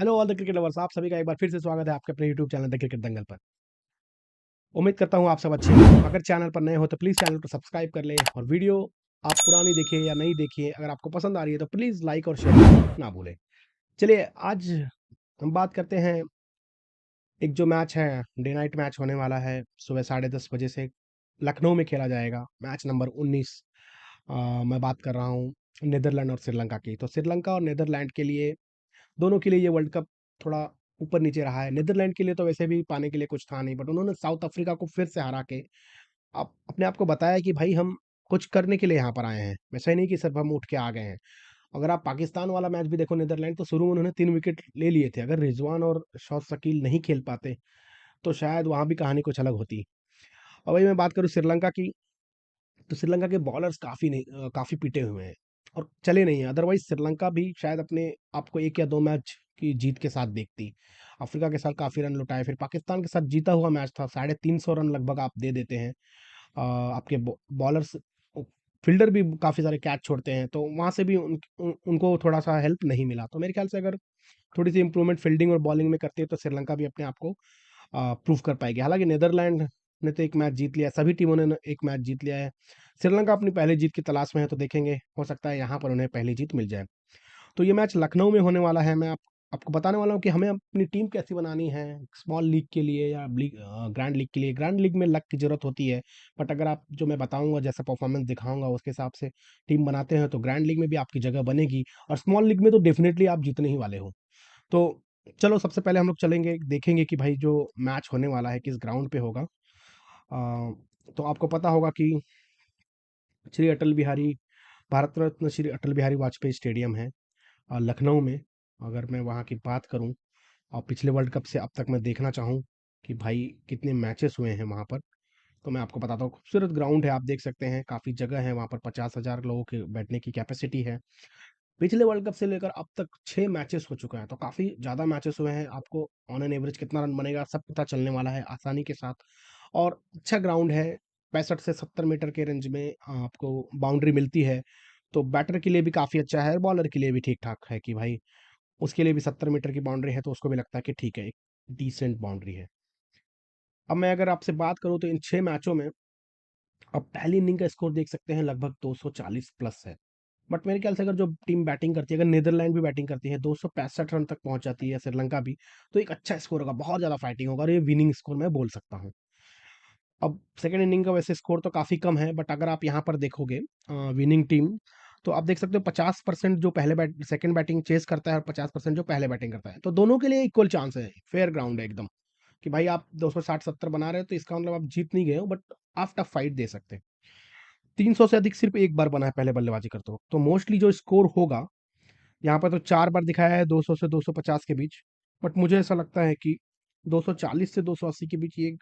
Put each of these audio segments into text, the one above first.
Hello all the cricket lovers, आप सभी का एक बार फिर से स्वागत है आपके अपने यूट्यूब चैनल द क्रिकेट दंगल पर। उम्मीद करता हूँ आप सब अच्छे हैं। अगर चैनल पर नए हो तो प्लीज़ चैनल को सब्सक्राइब कर लें और वीडियो आप पुरानी देखिए या नहीं देखिए, अगर आपको पसंद आ रही है तो प्लीज़ लाइक और शेयर करना ना भूलें। चलिए आज हम बात करते हैं। एक जो मैच है, डे नाइट मैच होने वाला है, सुबह 10:30 बजे से लखनऊ में खेला जाएगा। Match number 19। मैं बात कर रहा हूँ नीदरलैंड और श्रीलंका की। तो श्रीलंका और नीदरलैंड के लिए, दोनों के लिए ये वर्ल्ड कप थोड़ा ऊपर नीचे रहा है। नीदरलैंड के लिए तो वैसे भी पाने के लिए कुछ था नहीं, बट उन्होंने साउथ अफ्रीका को फिर से हरा के आप अपने आप को बताया कि भाई हम कुछ करने के लिए यहाँ पर आए हैं। ऐसा ही नहीं कि सिर्फ हम उठ के आ गए हैं। अगर आप पाकिस्तान वाला मैच भी देखो, नीदरलैंड तो शुरू में उन्होंने 3 विकेट ले लिए थे। अगर रिजवान और शौफ शकील नहीं खेल पाते तो शायद वहाँ भी कहानी कुछ अलग होती। और वही मैं बात करूँ श्रीलंका की, तो श्रीलंका के बॉलर्स काफ़ी पीटे हुए हैं और चले नहीं हैं। अदरवाइज श्रीलंका भी शायद अपने आप को 1 या 2 मैच की जीत के साथ देखती। अफ्रीका के साथ काफ़ी रन लुटाए, फिर पाकिस्तान के साथ जीता हुआ मैच था, 350 रन लगभग आप दे देते हैं। आपके बॉलर्स, फील्डर भी काफ़ी सारे कैच छोड़ते हैं, तो वहाँ से भी उनको थोड़ा सा हेल्प नहीं मिला। तो मेरे ख्याल से अगर थोड़ी सी इंप्रूवमेंट फील्डिंग और बॉलिंग में करती है तो श्रीलंका भी अपने आप को प्रूव कर पाएगी। हालांकि नीदरलैंड ने तो एक मैच जीत लिया, सभी टीमों ने एक मैच जीत लिया है। श्रीलंका अपनी पहली जीत की तलाश में है, तो देखेंगे, हो सकता है यहाँ पर उन्हें पहली जीत मिल जाए। तो ये मैच लखनऊ में होने वाला है। मैं आपको बताने वाला हूँ कि हमें अपनी टीम कैसी बनानी है, स्मॉल लीग के लिए या ग्रैंड लीग के लिए। ग्रैंड लीग में लक की ज़रूरत होती है, बट अगर आप जो मैं बताऊंगा, जैसा परफॉर्मेंस दिखाऊंगा, उसके हिसाब से टीम बनाते हैं तो ग्रैंड लीग में भी आपकी जगह बनेगी, और स्मॉल लीग में तो डेफिनेटली आप जीतने ही वाले हो। तो चलो, सबसे पहले हम लोग चलेंगे, देखेंगे कि भाई जो मैच होने वाला है किस ग्राउंड पे होगा। तो आपको पता होगा कि श्री अटल बिहारी, भारत रत्न श्री अटल बिहारी वाजपेयी स्टेडियम है लखनऊ में। अगर मैं वहाँ की बात करूँ और पिछले वर्ल्ड कप से अब तक मैं देखना चाहूँ कि भाई कितने मैचेस हुए हैं वहाँ पर, तो मैं आपको बताता हूँ। खूबसूरत ग्राउंड है, आप देख सकते हैं, काफ़ी जगह है वहाँ पर, 50,000 लोगों के बैठने की कैपेसिटी है। पिछले वर्ल्ड कप से लेकर अब तक 6 मैचेस हो चुका है, तो काफ़ी ज़्यादा मैचेस हुए हैं। आपको ऑन एन एवरेज कितना रन बनेगा सब पता चलने वाला है आसानी के साथ। और अच्छा ग्राउंड है, 65 से 70 मीटर के रेंज में आपको बाउंड्री मिलती है। तो बैटर के लिए भी काफ़ी अच्छा है, बॉलर के लिए भी ठीक ठाक है कि भाई उसके लिए भी 70 मीटर की बाउंड्री है, तो उसको भी लगता है कि ठीक है, एक डिसेंट बाउंड्री है। अब मैं अगर आपसे बात करूं तो इन 6 मैचों में आप पहली इनिंग का स्कोर देख सकते हैं, लगभग 240 प्लस है। बट मेरे ख्याल से अगर जो टीम बैटिंग करती है, अगर नीदरलैंड भी बैटिंग करती है, 265 रन तक पहुंच जाती है, श्रीलंका भी, तो एक अच्छा स्कोर होगा, बहुत ज़्यादा फाइटिंग होगा, और ये विनिंग स्कोर मैं बोल सकता हूँ। अब सेकेंड इनिंग का वैसे स्कोर तो काफ़ी कम है, बट अगर आप यहाँ पर देखोगे विनिंग टीम, तो आप देख सकते हो 50% जो पहले सेकेंड बैटिंग चेस करता है और 50% जो पहले बैटिंग करता है, तो दोनों के लिए इक्वल चांस है, फेयर ग्राउंड है एकदम। कि भाई आप 260-70 बना रहे हो तो इसका मतलब आप जीत नहीं गए हो, बट आप टफ फाइट दे सकते हैं। 300 से अधिक सिर्फ एक बार बना है पहले बल्लेबाजी करते हो, तो मोस्टली जो स्कोर होगा यहाँ पर, तो 4 बार दिखाया है 200 से 250 के बीच। बट मुझे ऐसा लगता है कि 240 से 280 के बीच ये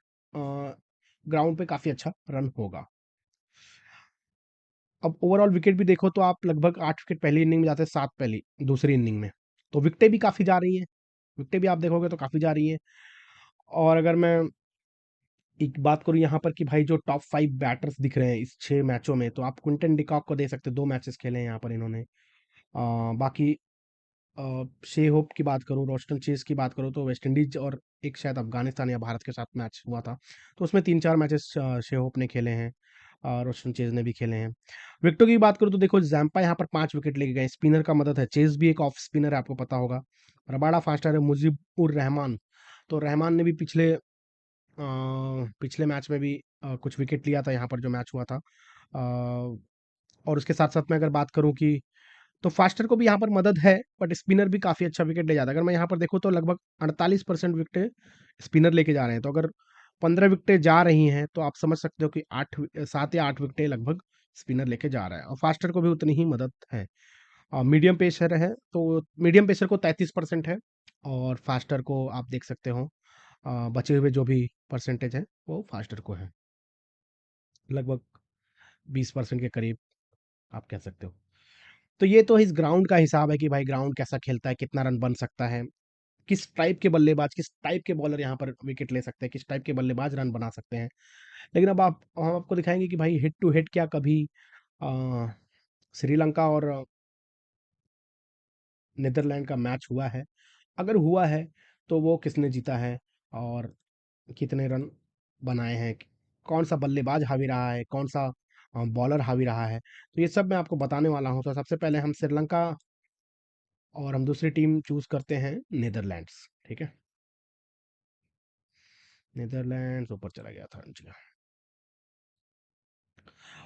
ग्राउंड पे काफ़ी अच्छा रन होगा। अब ओवरऑल विकेट भी देखो तो आप लगभग 8 विकेट पहली इनिंग में जाते हैं, 7 पहली दूसरी इनिंग में, तो विकेटें भी काफ़ी जा रही हैं। विकेटें भी आप देखोगे तो काफ़ी जा रही हैं। और अगर मैं एक बात करूँ यहाँ पर कि भाई जो टॉप 5 बैटर्स दिख रहे हैं इस 6 मैचों में, तो आप क्विंटन डिकॉक को दे सकते हैं, 2 मैचेस खेले हैं यहाँ पर इन्होंने। बाकी शे होप की बात करूँ, रोस्टन चेज़ की बात करूँ, तो वेस्ट इंडीज और एक शायद अफगानिस्तान या भारत के साथ मैच हुआ था, तो उसमें 3-4 मैचेस शे होप ने खेले हैं, रोस्टन चेज़ ने भी खेले हैं। विकेटों की बात करूँ तो देखो, जैम्पा यहाँ पर 5 विकेट लेके गए, स्पिनर का मदद है, चेज़ भी एक ऑफ स्पिनर है, आपको पता होगा। रबाडा फास्टर है, मुजीबुर रहमान, तो रहमान ने भी पिछले मैच में भी कुछ विकेट लिया था यहाँ पर जो मैच हुआ था। और उसके साथ साथ मैं अगर बात करूँ कि, तो फास्टर को भी यहाँ पर मदद है, बट स्पिनर भी काफ़ी अच्छा विकेट ले जाता है। अगर मैं यहाँ पर देखूँ तो लगभग 48% विकेटें स्पिनर लेके जा रहे हैं, तो अगर 15 विकेटें जा रही हैं तो आप समझ सकते हो कि 7 या 8 विकेटें लगभग स्पिनर लेके जा रहा है, और फास्टर को भी उतनी ही मदद है। मीडियम पेसर है, तो मीडियम पेसर को 33% है, और फास्टर को आप देख सकते हो बचे हुए जो भी परसेंटेज है वो फास्टर को है, लगभग 20% के करीब आप कह सकते हो। तो ये तो इस ग्राउंड का हिसाब है कि भाई ग्राउंड कैसा खेलता है, कितना रन बन सकता है, किस टाइप के बल्लेबाज, किस टाइप के बॉलर यहाँ पर विकेट ले सकते हैं, किस टाइप के बल्लेबाज रन बना सकते हैं। लेकिन अब आप हम आपको दिखाएंगे कि भाई हेड टू हेड क्या कभी अ, श्रीलंका और नीदरलैंड का मैच हुआ है। अगर हुआ है तो वो किसने जीता है और कितने रन बनाए हैं, कौन सा बल्लेबाज हावी रहा है, कौन सा बॉलर हावी रहा है, तो ये सब मैं आपको बताने वाला हूँ। तो सबसे पहले हम श्रीलंका और हम दूसरी टीम चूज करते हैं नीदरलैंड्स। ठीक है, नीदरलैंड्स ऊपर चला गया था जी।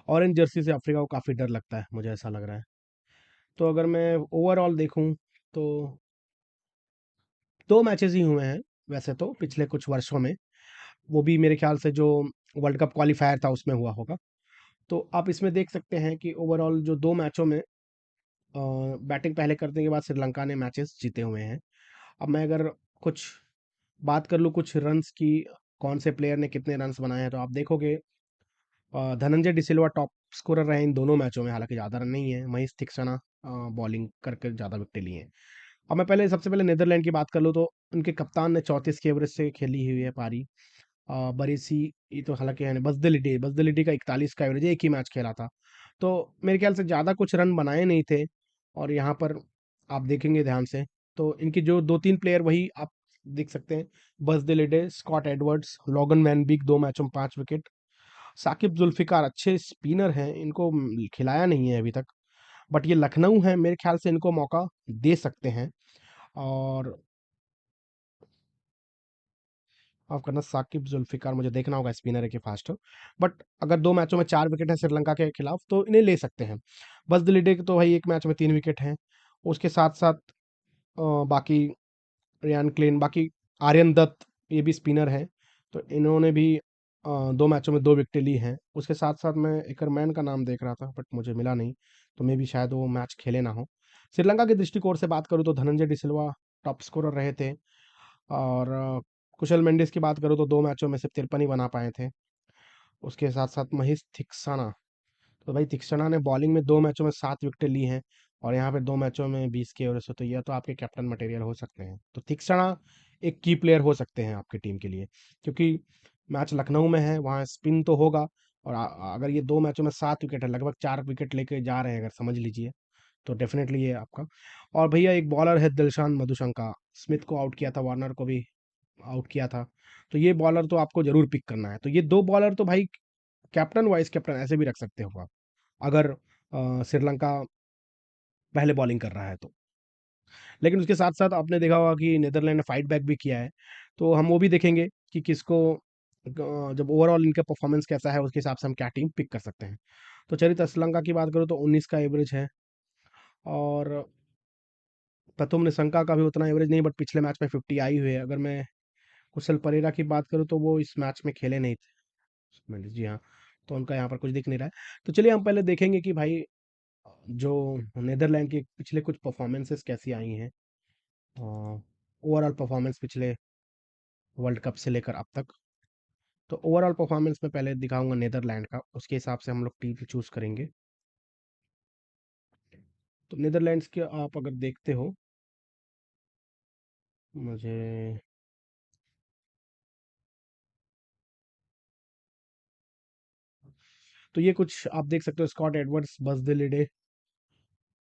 ऑरेंज जर्सी से अफ्रीका को काफ़ी डर लगता है, मुझे ऐसा लग रहा है। तो अगर मैं ओवरऑल देखूं तो दो मैचेस ही हुए हैं वैसे तो पिछले कुछ वर्षों में, वो भी मेरे ख्याल से जो वर्ल्ड कप क्वालिफायर था उसमें हुआ होगा। तो आप इसमें देख सकते हैं कि ओवरऑल जो दो मैचों में बैटिंग पहले करने के बाद श्रीलंका ने मैचेस जीते हुए हैं। अब मैं अगर कुछ बात कर लूँ कुछ रन्स की, कौन से प्लेयर ने कितने रन्स बनाए हैं, तो आप देखोगे धनंजय डिसिल्वा टॉप स्कोरर रहे इन दोनों मैचों में, हालांकि ज़्यादा रन नहीं है। महेश थिक्सना बॉलिंग करके ज़्यादा विकेट लिए हैं। अब मैं पहले सबसे पहले नीदरलैंड की बात कर लूँ तो उनके कप्तान ने 34 के एवरेज से खेली हुई है पारी। बरीसी ये तो हालांकि है, बसदिलिटी का 41 का एवरेज, एक ही मैच खेला था, तो मेरे ख्याल से ज़्यादा कुछ रन बनाए नहीं थे। और यहाँ पर आप देखेंगे ध्यान से तो इनके जो दो तीन प्लेयर वही आप देख सकते हैं, Bas de Leede, Scott Edwards, Logan van Beek 2 मैचों में 5 विकेट। साकिब जुल्फिकार अच्छे स्पिनर हैं, इनको खिलाया नहीं है अभी तक, बट ये लखनऊ है, मेरे ख्याल से इनको मौका दे सकते हैं। और माफ करना, साकिब जुल्फिकार मुझे देखना होगा स्पिनर है कि फास्ट हो, बट अगर 2 मैचों में 4 विकेट है श्रीलंका के खिलाफ तो इन्हें ले सकते हैं। बस दिलीडे के तो भाई एक मैच में 3 विकेट हैं, उसके साथ साथ बाकी रियान क्लेन, बाकी आर्यन दत्त, ये भी स्पिनर हैं, तो इन्होंने भी 2 मैचों में 2 विकेटें ली हैं। उसके साथ साथ मैं एकरमैन का नाम देख रहा था बट मुझे मिला नहीं, तो मे भी शायद वो मैच खेले ना हो। श्रीलंका के दृष्टिकोण से बात करूँ तो धनंजय डिसिल्वा टॉप स्कोरर रहे थे, और कुशल मेंडिस की बात करूँ तो 2 मैचों में सिर्फ 53 ही बना पाए थे। उसके साथ साथ महेश थिक्साना, तो भाई थिक्साना ने बॉलिंग में 2 मैचों में 7 विकेटें ली हैं, और यहाँ पे 2 मैचों में 20 के एवरेज से, तो यह तो आपके कैप्टन मटेरियल हो सकते हैं। तो थिक्साना एक की प्लेयर हो सकते हैं आपकी टीम के लिए, क्योंकि मैच लखनऊ में है, वहाँ स्पिन तो होगा, और अगर ये 2 मैचों में 7 विकेट है, लगभग 4 विकेट लेके जा रहे हैं अगर समझ लीजिए, तो डेफिनेटली ये आपका। और भैया एक बॉलर है दिलशान मधुशंका, स्मिथ को आउट किया था, वार्नर को भी आउट किया था, तो ये बॉलर तो आपको जरूर पिक करना है। तो ये दो बॉलर तो भाई कैप्टन वाइस कैप्टन ऐसे भी रख सकते हो आप, अगर श्रीलंका पहले बॉलिंग कर रहा है तो। लेकिन उसके साथ साथ आपने देखा होगा कि नीदरलैंड ने फाइट बैक भी किया है, तो हम वो भी देखेंगे कि किसको जब ओवरऑल इनका परफॉर्मेंस कैसा है उसके हिसाब से हम क्या टीम पिक कर सकते हैं। तो चलिए, तो श्रीलंका की बात करो तो 19 का एवरेज है, और प्रथम निशंका का भी उतना एवरेज नहीं, बट पिछले मैच में 50 आई हुई है। अगर मैं कुशल परेरा की बात करूँ तो वो इस मैच में खेले नहीं थे, जी हाँ, तो उनका यहाँ पर कुछ दिख नहीं रहा है। तो चलिए हम पहले देखेंगे कि भाई जो नीदरलैंड की पिछले कुछ परफॉर्मेंसेस कैसी आई हैं, ओवरऑल परफॉर्मेंस पिछले वर्ल्ड कप से लेकर अब तक। तो ओवरऑल परफॉर्मेंस में पहले दिखाऊंगा नीदरलैंड का, उसके हिसाब से हम लोग टीम चूज करेंगे। तो नीदरलैंड्स के आप अगर देखते हो, मुझे तो ये कुछ आप देख सकते हो, स्कॉट एडवर्ड्स, बस दिलिडे,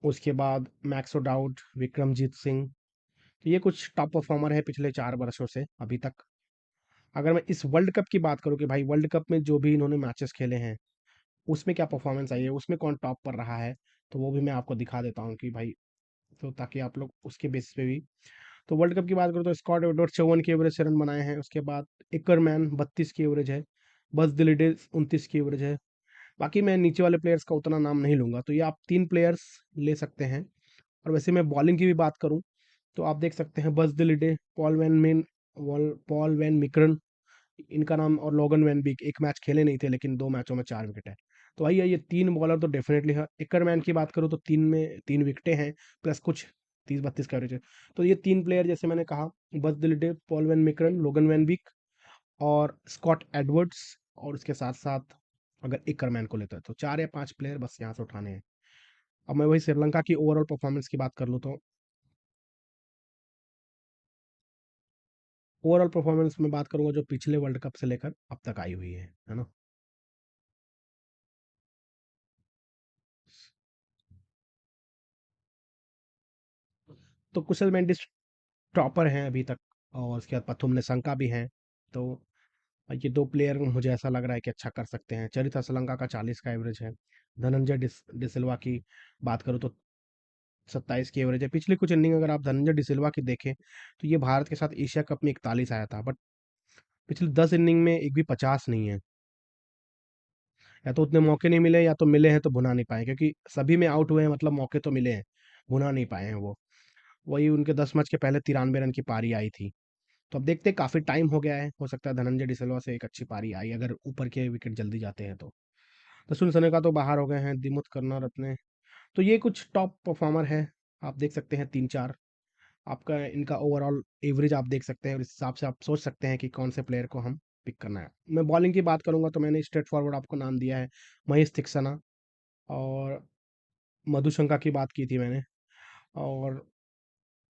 उसके बाद मैक्स ओडाउड, विक्रमजीत सिंह, तो ये कुछ टॉप परफॉर्मर है पिछले 4 वर्षों से अभी तक। अगर मैं इस वर्ल्ड कप की बात करूँ कि भाई वर्ल्ड कप में जो भी इन्होंने मैचेस खेले हैं उसमें क्या परफॉर्मेंस आई है, उसमें कौन टॉप पर रहा है, तो वो भी मैं आपको दिखा देता हूँ कि भाई, तो ताकि आप लोग उसके बेसिस पे भी। तो वर्ल्ड कप की बात करूँ तो स्कॉट एडवर्ड 54 के एवरेज से रन बनाए हैं, उसके बाद इकरमैन 32 की एवरेज है, बस दिलिडे 29 की एवरेज है। बाकी मैं नीचे वाले प्लेयर्स का उतना नाम नहीं लूंगा, तो ये आप 3 प्लेयर्स ले सकते हैं। और वैसे मैं बॉलिंग की भी बात करूं तो आप देख सकते हैं बस दिलिडे, पॉल वैन मिक्रन, इनका नाम, और लोगन वैन बीक एक मैच खेले नहीं थे लेकिन 2 मैचों में 4 विकेट है। तो वही है, ये 3 बॉलर तो डेफिनेटली है। इकरमैन की बात करूँ तो 3 विकेटें हैं, प्लस कुछ 30-32 का एवरेज है। तो ये 3 प्लेयर जैसे मैंने कहा, बस दिलिडे, पॉल वैन मिक्रन, लोगन वैन बीक और स्कॉट एडवर्ड्स, और उसके साथ साथ अगर इकरमैन को लेते हैं तो 4 या 5 प्लेयर बस यहाँ से उठाने हैं। अब मैं वही श्रीलंका की ओवरऑल परफॉर्मेंस की बात कर लूँ तो ओवरऑल परफॉर्मेंस में बात करूंगा जो पिछले वर्ल्ड कप से लेकर अब तक आई हुई है ना। तो कुशल मेंडिस टॉपर हैं अभी तक, और उसके बाद पथुम निशंका भी हैं। तो ये 2 प्लेयर मुझे ऐसा लग रहा है कि अच्छा कर सकते हैं। चरित असलंका का 40 का एवरेज है। धनंजय डिसिल्वा की बात करूँ तो 27 की एवरेज है। पिछली कुछ इनिंग अगर आप धनंजय डिसिल्वा की देखें, तो ये भारत के साथ एशिया कप में 41 आया था, बट पिछले 10 इनिंग में एक भी 50 नहीं है। या तो उतने मौके नहीं मिले, या तो मिले हैं तो भुना नहीं पाए, क्योंकि सभी में आउट हुए हैं, मतलब मौके तो मिले हैं, भुना नहीं पाए हैं वो। वही उनके 10 मैच के पहले 93 रन की पारी आई थी। तो अब देखते हैं, काफ़ी टाइम हो गया है, हो सकता है धनंजय डिसिल्वा से एक अच्छी पारी आई अगर ऊपर के विकेट जल्दी जाते हैं तो। दसुन सनेका तो बाहर हो गए हैं, दिमुथ कर्नर अपने। तो ये कुछ टॉप परफॉर्मर है, आप देख सकते हैं 3-4। आपका इनका ओवरऑल एवरेज आप देख सकते हैं, और इस हिसाब से आप सोच सकते हैं कि कौन से प्लेयर को हम पिक करना है। मैं बॉलिंग की बात करूंगा तो मैंने स्ट्रेट फॉरवर्ड आपको नाम दिया है, महेश थिक्सना, और मधुशंका की बात की थी मैंने। और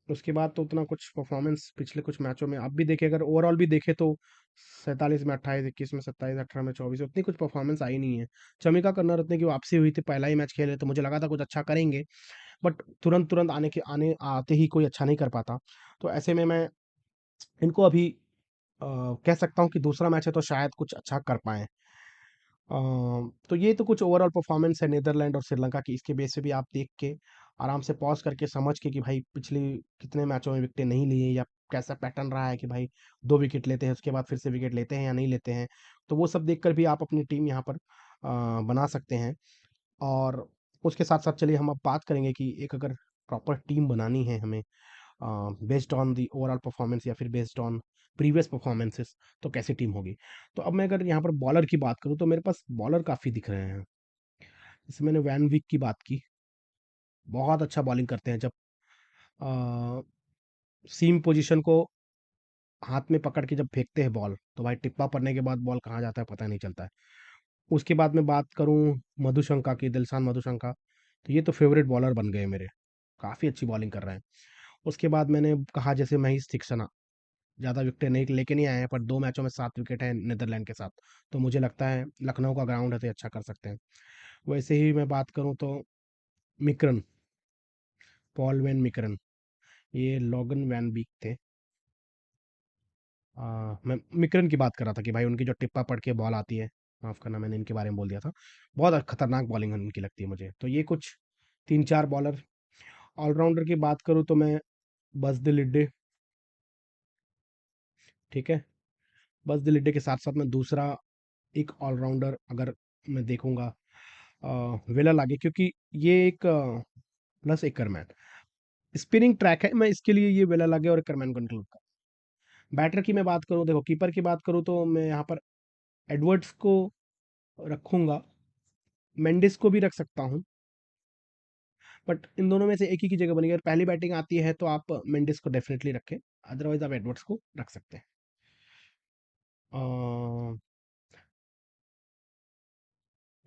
उसके बाद तो उतना कुछ परफॉर्मेंस पिछले कुछ मैचों में आप भी देखें, अगर ओवरऑल भी देखें तो 47 में 28, 21 में 27, 18 में 24, उतनी कुछ परफॉर्मेंस आई नहीं है। चमिका कर्नारत्ने की वापसी हुई थी, पहला ही मैच खेले तो मुझे लगा था कुछ अच्छा करेंगे, बट तुरंत तुरंत आने आते ही कोई अच्छा नहीं कर पाता। तो ऐसे में मैं इनको अभी कह सकता हूँ कि दूसरा मैच है तो शायद कुछ अच्छा कर पाएँ। तो ये तो कुछ ओवरऑल परफॉर्मेंस है नीदरलैंड और श्रीलंका की, इसके बेस पे भी आप देख के आराम से पॉज़ करके समझ के कि भाई पिछली कितने मैचों में विकेटें नहीं ली हैं, या कैसा पैटर्न रहा है कि भाई 2 विकेट लेते हैं, उसके बाद फिर से विकेट लेते हैं या नहीं लेते हैं। तो वो सब देखकर भी आप अपनी टीम यहाँ पर बना सकते हैं। और उसके साथ-साथ चलिए हम अब बात करेंगे कि एक अगर प्रॉपर टीम बनानी है हमें, based on the overall performance या फिर बेस्ड ऑन प्रीवियस परफॉर्मेंसेस, तो कैसी टीम होगी। तो अब मैं अगर यहाँ पर बॉलर की बात करूँ तो मेरे पास बॉलर काफ़ी दिख रहे हैं। जैसे मैंने वैन विक की बात की, बहुत अच्छा बॉलिंग करते हैं। जब सीम पोजीशन को हाथ में पकड़ के जब फेंकते हैं बॉल, तो भाई टिप्पा पड़ने के बाद बॉल कहाँ जाता है पता नहीं चलता है। उसके बाद मैं बात करूँ मधुशंका की, दिलशान मधुशंका, तो ये तो फेवरेट बॉलर बन गए मेरे, काफ़ी अच्छी बॉलिंग कर रहे हैं। उसके बाद मैंने कहा जैसे महेश तीक्षणा, ज़्यादा विकेटें नहीं लेके नहीं आए हैं, पर 2 मैचों में 7 विकेट हैं नीदरलैंड के साथ। तो मुझे लगता है लखनऊ का ग्राउंड है तो ये अच्छा कर सकते हैं। वैसे ही मैं बात करूँ तो मिक्रन, पॉल वैन मिक्रन, ये लॉगन वैन बीक थे। मैं मिक्रन की बात कर रहा था कि भाई उनकी जो टिप्पा पड़ के बॉल आती है, माफ़ करना मैंने इनके बारे में बोल दिया था। बहुत खतरनाक बॉलिंग उनकी लगती है मुझे। तो ये कुछ 3-4 बॉलर। ऑलराउंडर की बात करूँ तो मैं बस दिल लिड्डे, ठीक है? बस दिल लिड्डे के साथ-साथ मैं दूसरा एक ऑलराउंडर अगर मैं देखूँगा, वेला आगे, क्योंकि ये एक प्लस एकरमैन स्पिनिंग ट्रैक है, मैं इसके लिए ये वेला लागे और एकरमैन को इंक्लूड कर। बैटर की मैं बात करूँ, देखो कीपर की बात करूँ तो मैं यहाँ पर एडवर्ड्स को रखूंगा, मेंडिस को भी रख सकता हूँ, बट इन दोनों में से एक ही की जगह बनेगी। अगर पहली बैटिंग आती है तो आप मेंडिस को डेफिनेटली रखें, अदरवाइज आप एडवर्ड्स को रख सकते हैं। अ,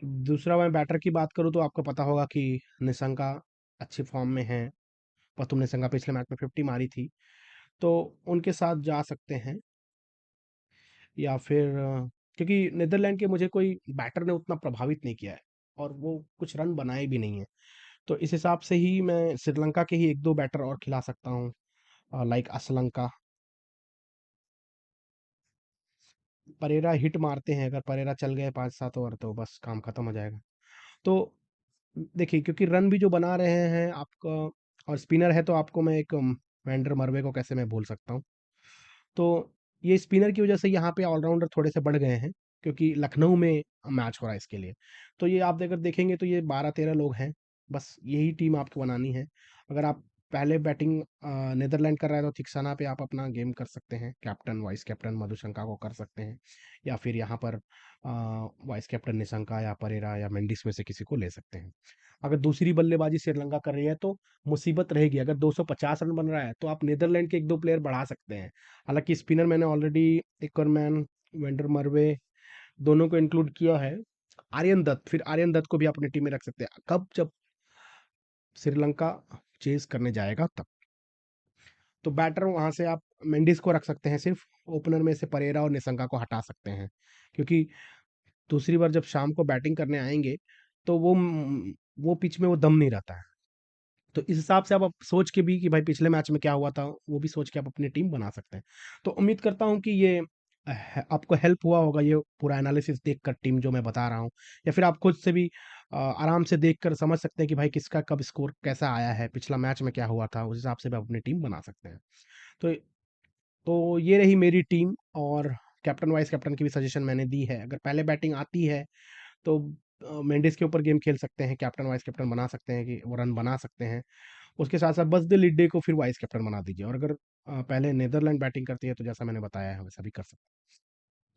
दूसरा मैं बैटर की बात करूँ तो आपको पता होगा कि निशंका अच्छी फॉर्म में है। पतुम निशंका पिछले मैच में 50 मारी थी, तो उनके साथ जा सकते हैं। या फिर क्योंकि नीदरलैंड के मुझे कोई बैटर ने उतना प्रभावित नहीं किया है, और वो कुछ रन बनाए भी नहीं है। तो इस हिसाब से ही मैं श्रीलंका के ही 1-2 बैटर और खिला सकता हूँ, लाइक असलंका। परेरा हिट मारते हैं, अगर परेरा चल गए 5-7 ओवर तो बस काम खत्म हो जाएगा। तो देखिए, क्योंकि रन भी जो बना रहे हैं आपका, और स्पिनर है, तो आपको मैं एक वैंडर मर्वे को कैसे मैं भूल सकता हूँ। तो ये स्पिनर की वजह से यहाँ पे ऑलराउंडर थोड़े से बढ़ गए हैं, क्योंकि लखनऊ में मैच हो रहा है इसके लिए। तो ये आप अगर देखेंगे तो ये 12-13 लोग हैं, बस यही टीम आपको बनानी है। अगर आप पहले बैटिंग नीदरलैंड कर रहा है तो थिक्साना पे आप अपना गेम कर सकते हैं, कैप्टन वाइस कैप्टन मधुशंका को कर सकते हैं, या फिर यहाँ पर वाइस कैप्टन निशंका या परेरा या मेंडिस में से किसी को ले सकते हैं। अगर दूसरी बल्लेबाजी श्रीलंका कर रही है तो मुसीबत रहेगी, अगर 250 रन बन रहा है तो आप नीदरलैंड के 1-2 प्लेयर बढ़ा सकते हैं। हालांकि स्पिनर मैंने ऑलरेडी एकरमैन, वेंडर मर्वे दोनों को इंक्लूड किया है। आर्यन दत्त, फिर आर्यन दत्त को भी अपनी टीम में रख सकते हैं, कब जब श्रीलंका चेज करने जाएगा तब। तो बैटर वहां से आप मेंडिस को रख सकते हैं, सिर्फ ओपनर में से परेरा और निशंका को हटा सकते हैं, क्योंकि दूसरी बार जब शाम को बैटिंग करने आएंगे तो वो पिच में वो दम नहीं रहता है। तो इस हिसाब से आप सोच के भी कि भाई पिछले मैच में क्या हुआ था, वो भी सोच के आप अपनी टीम बना सकते हैं। तो उम्मीद करता हूँ कि ये आपको हेल्प हुआ होगा, ये पूरा एनालिसिस देखकर टीम जो मैं बता रहा हूँ, या फिर आप खुद से भी आराम से देखकर समझ सकते हैं कि भाई किसका कब स्कोर कैसा आया है, पिछला मैच में क्या हुआ था, उस हिसाब से भी आप अपनी टीम बना सकते हैं। तो ये रही मेरी टीम, और कैप्टन वाइस कैप्टन की भी सजेशन मैंने दी है। अगर पहले बैटिंग आती है तो मेंडिस के ऊपर गेम खेल सकते हैं, कैप्टन वाइस कैप्टन बना सकते हैं कि वो रन बना सकते हैं। उसके साथ साथ बस दिल लिड्डे को फिर वाइस कैप्टन बना दीजिए, और अगर पहले नीदरलैंड बैटिंग करती है तो जैसा मैंने बताया है वैसा भी कर सकते हैं।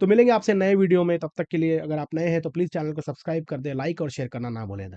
तो मिलेंगे आपसे नए वीडियो में, तब तक के लिए अगर आप नए हैं तो प्लीज़ चैनल को सब्सक्राइब कर दें, लाइक और शेयर करना ना भूलें।